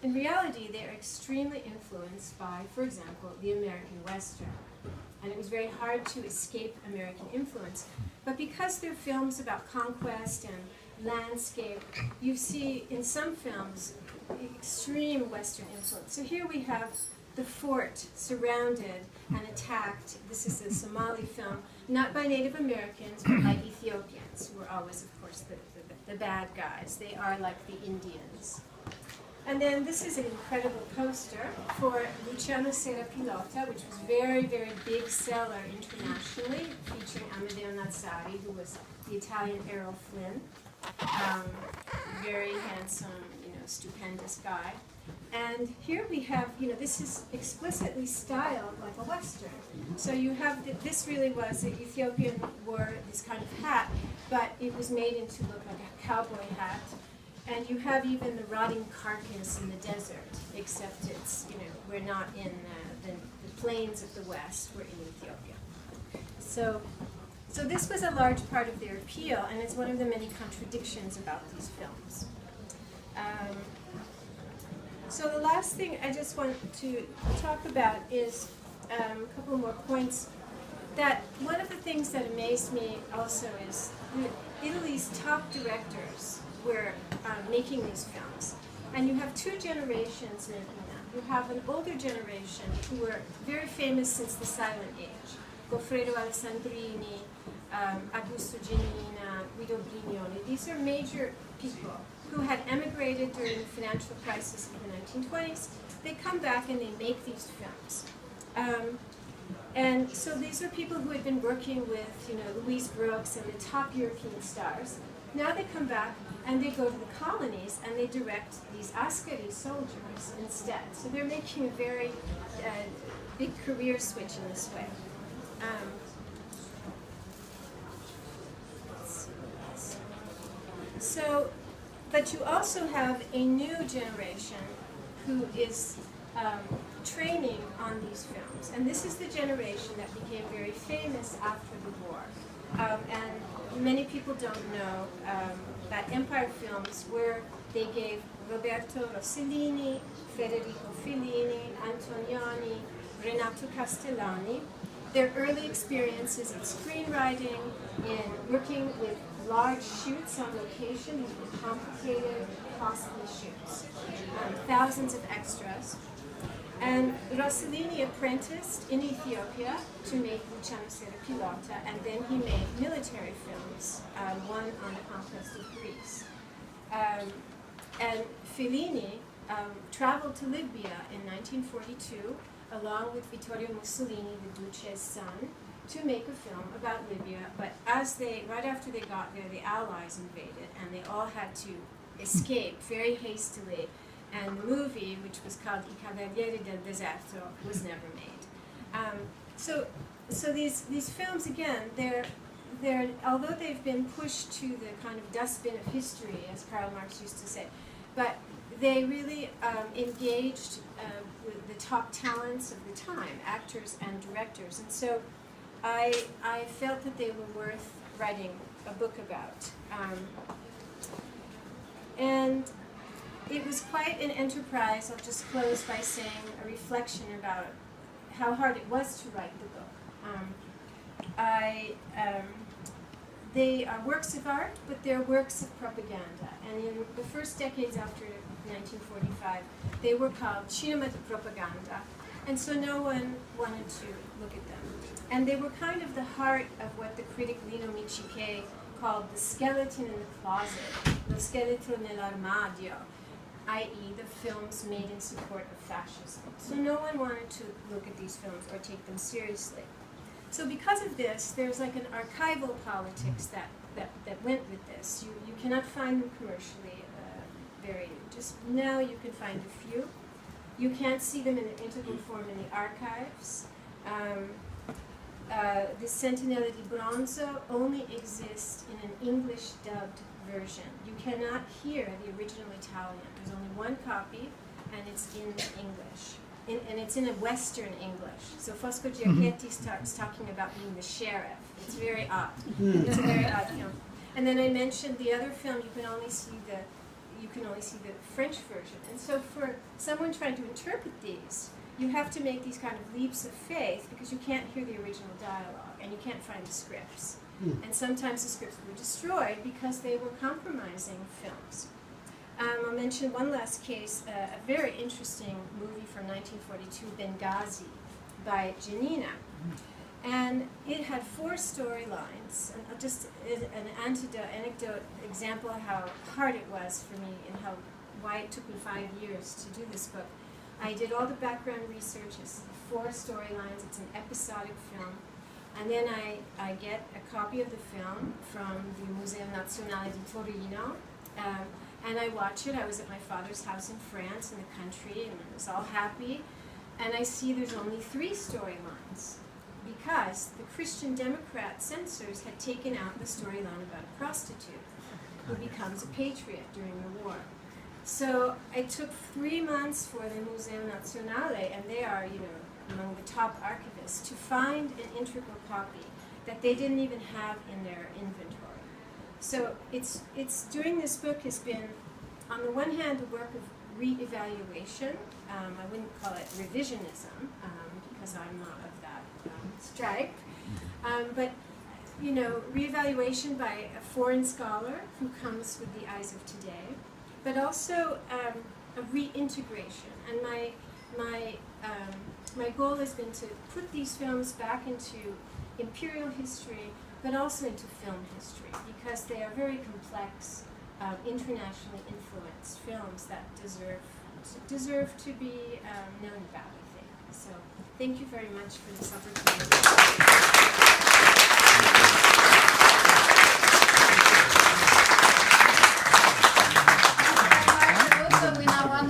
in reality, they're extremely influenced by, for example, the American Western. And it was very hard to escape American influence. But because they're films about conquest and landscape, you see in some films extreme Western influence. So here we have the fort surrounded and attacked. This is a Somali film, not by Native Americans, but by Ethiopians, who are always, of course, the bad guys. They are like the Indians. And then this is an incredible poster for Luciano Sera Pilota, which was very, very big seller internationally, featuring Amedeo Nazzari, who was the Italian Errol Flynn. Very handsome, stupendous guy. And here we have, this is explicitly styled like a Western. So you have, this really was, the Ethiopian wore this kind of hat, but it was made into look like a cowboy hat. And you have even the rotting carcass in the desert, except it's, we're not in the plains of the West, we're in Ethiopia. So this was a large part of their appeal, and it's one of the many contradictions about these films. So the last thing I just want to talk about is a couple more points. That one of the things that amazed me also is that Italy's top directors were making these films. And you have two generations making them. You have an older generation who were very famous since the Silent Age. Goffredo Alessandrini, Augusto Giannina, Guido Brignoli. These are major people who had emigrated during the financial crisis of the 1920s. They come back and they make these films. And so these are people who had been working with, Louise Brooks and the top European stars. Now they come back and they go to the colonies and they direct these askari soldiers instead. So they're making a very big career switch in this way. But you also have a new generation who is training on these films. And this is the generation that became very famous after the war. And many people don't know that Empire Films, where they gave Roberto Rossellini, Federico Fellini, Antonioni, Renato Castellani their early experiences in screenwriting, in working with large shoots on location, these were complicated, costly shoots, thousands of extras. And Rossellini apprenticed in Ethiopia to make Luciano Sera Pilota, and then he made military films, one on the conquest of Greece. And Fellini traveled to Libya in 1942, along with Vittorio Mussolini, the Duce's son, to make a film about Libya. But right after they got there, the Allies invaded, and they all had to escape very hastily. And the movie, which was called I Cavalieri del Deserto, was never made. So these films, again, they're although they've been pushed to the kind of dustbin of history, as Karl Marx used to say, but they really engaged with the top talents of the time, actors and directors. And so I felt that they were worth writing a book about. And it was quite an enterprise. I'll just close by saying a reflection about how hard it was to write the book. They are works of art, but they're works of propaganda. And in the first decades after 1945, they were called cinema di propaganda. And so no one wanted to look at them. And they were kind of the heart of what the critic Lino Michiquet called the skeleton in the closet, lo scheletro nell'armadio, i.e. the films made in support of fascism. So no one wanted to look at these films or take them seriously. So because of this, there's like an archival politics that went with this. You cannot find them commercially, just now you can find a few. You can't see them in an integral form in the archives. The Sentinella di Bronzo only exists in an English dubbed version. You cannot hear the original Italian. There's only one copy, and it's in English. And it's in a Western English. So Fosco Giacchetti starts talking about being the sheriff. It's very odd. It's a very odd film. And then I mentioned the other film, you can only see you can only see the French version. And so for someone trying to interpret these, you have to make these kind of leaps of faith because you can't hear the original dialogue and you can't find the scripts. And sometimes the scripts were destroyed because they were compromising films. I'll mention one last case, a very interesting movie from 1942, Benghazi, by Janina. And it had 4 storylines. And just an anecdote example of how hard it was for me and why it took me 5 years to do this book. I did all the background research. It's 4 storylines. It's an episodic film. And then I get a copy of the film from the Museo Nazionale di Torino. And I watch it. I was at my father's house in France, in the country, and I was all happy. And I see there's only 3 storylines because the Christian Democrat censors had taken out the storyline about a prostitute who becomes a patriot during the war. So it took 3 months for the Museo Nazionale, and they are, among the top archivists, to find an integral copy that they didn't even have in their inventory. So it's during this book has been, on the one hand, the work of re-evaluation. I wouldn't call it revisionism because I'm not of that stripe, but re-evaluation by a foreign scholar who comes with the eyes of today, but also a reintegration. And my goal has been to put these films back into imperial history, but also into film history, because they are very complex, internationally influenced films that deserve to be known about, I think. So thank you very much for this opportunity.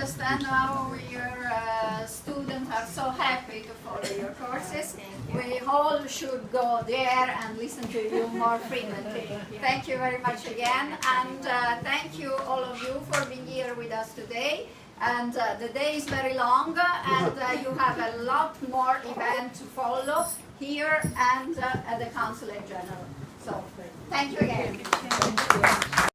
Understand how your students are so happy to follow your courses. We all should go there and listen to you more frequently. Thank you very much again, and thank you all of you for being here with us today. And the day is very long, and you have a lot more events to follow here and at the Consulate General. So thank you again.